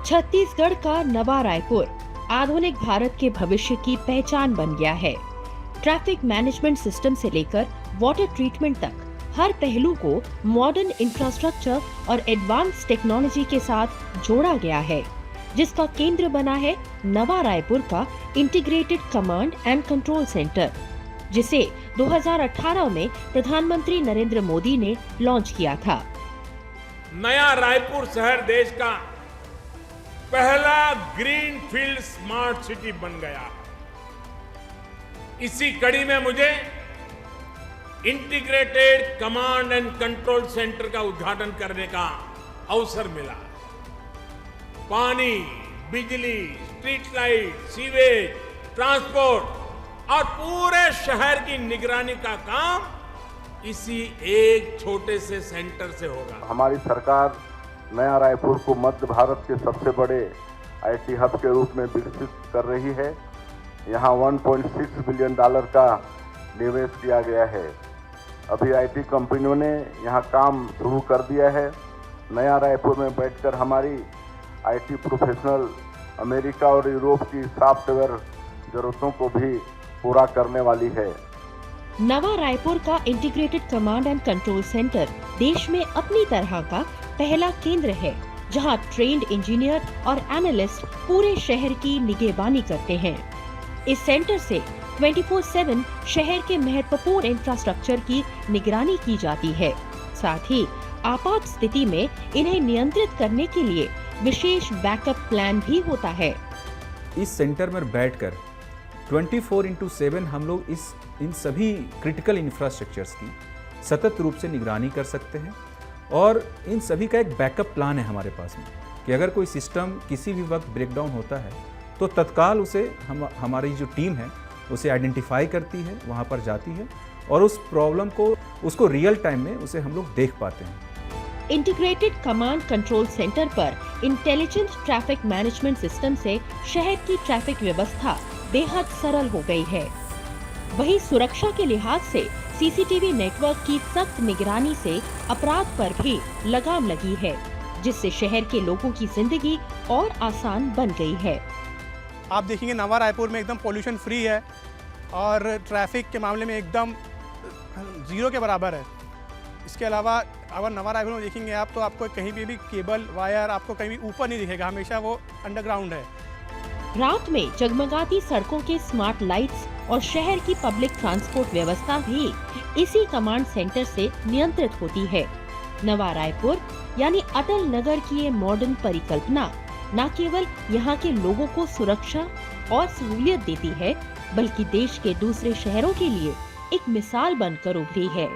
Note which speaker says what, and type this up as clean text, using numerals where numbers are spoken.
Speaker 1: छत्तीसगढ़ का नवा रायपुर आधुनिक भारत के भविष्य की पहचान बन गया है। ट्रैफिक मैनेजमेंट सिस्टम से लेकर वाटर ट्रीटमेंट तक हर पहलू को मॉडर्न इंफ्रास्ट्रक्चर और एडवांस टेक्नोलॉजी के साथ जोड़ा गया है, जिसका केंद्र बना है नवा रायपुर का integrated command and control centre, जिसे 2018 में प्रधानमंत्री नरेंद्र मोदी ने लॉन्च किया था।
Speaker 2: नया रायपुर शहर देश का पहला ग्रीन फील्ड स्मार्ट सिटी बन गया है। इसी कड़ी में मुझे integrated command and control centre का उद्घाटन करने का अवसर मिला। पानी, बिजली, स्ट्रीट लाइट, सीवेज, ट्रांसपोर्ट और पूरे शहर की निगरानी का काम इसी एक छोटे से सेंटर से होगा।
Speaker 3: हमारी सरकार नया रायपुर को मध्य भारत के सबसे बड़े आईटी हब के रूप में विकसित कर रही है। यहाँ $1.6 बिलियन का निवेश किया गया है। अभी आईटी कंपनियों ने यहाँ काम शुरू कर दिया है। नया रायपुर में बैठकर हमारी आईटी प्रोफेशनल अमेरिका और यूरोप की सॉफ्टवेयर जरूरतों को भी पूरा करने वाली है।
Speaker 1: नवा रायपुर का integrated command and control centre देश में अपनी तरह का पहला केंद्र है, जहां ट्रेन्ड इंजीनियर और एनालिस्ट पूरे शहर की निगरानी करते हैं। इस सेंटर से 24/7 शहर के महत्वपूर्ण इंफ्रास्ट्रक्चर की निगरानी की जाती है। साथ ही आपात स्थिति में इन्हें नियंत्रित करने के लिए विशेष बैकअप प्लान भी होता है।
Speaker 4: इस सेंटर में बैठकर 24/7 हम लोग इन सभी क्रिटिकल इंफ्रास्ट्रक्चर्स की सतत रूप से निगरानी कर सकते हैं और इन सभी का एक बैकअप प्लान है हमारे पास में कि अगर कोई सिस्टम किसी भी वक्त ब्रेकडाउन होता है तो तत्काल उसे हमारी जो टीम है उसे आइडेंटिफाई करती है, वहाँ पर जाती है और उस प्रॉब्लम को उसको रियल टाइम में उसे हम लोग देख पाते हैं।
Speaker 1: इंटीग्रेटेड कमांड कंट्रोल सेंटर पर इंटेलिजेंट ट्रैफिक मैनेजमेंट सिस्टम से शहर की ट्रैफिक व्यवस्था बेहद सरल हो गई है। वहीं सुरक्षा के लिहाज से सीसीटीवी नेटवर्क की सख्त निगरानी से अपराध पर भी लगाम लगी है, जिससे शहर के लोगों की जिंदगी और आसान बन गई है।
Speaker 5: आप देखेंगे नवा रायपुर में एकदम पोल्यूशन फ्री है और ट्रैफिक के मामले में एकदम जीरो के बराबर है। इसके अलावा अगर नवा रायपुर में देखेंगे आप तो आपको कहीं भी केबल वायर आपको कहीं भी ऊपर नहीं दिखेगा, हमेशा वो अंडरग्राउंड है।
Speaker 1: रात में जगमगाती सड़कों के स्मार्ट लाइट्स और शहर की पब्लिक ट्रांसपोर्ट व्यवस्था भी इसी कमांड सेंटर से नियंत्रित होती है। नवा रायपुर यानी अटल नगर की ये मॉडर्न परिकल्पना न केवल यहाँ के लोगों को सुरक्षा और सहूलियत देती है, बल्कि देश के दूसरे शहरों के लिए एक मिसाल बनकर उभरी है।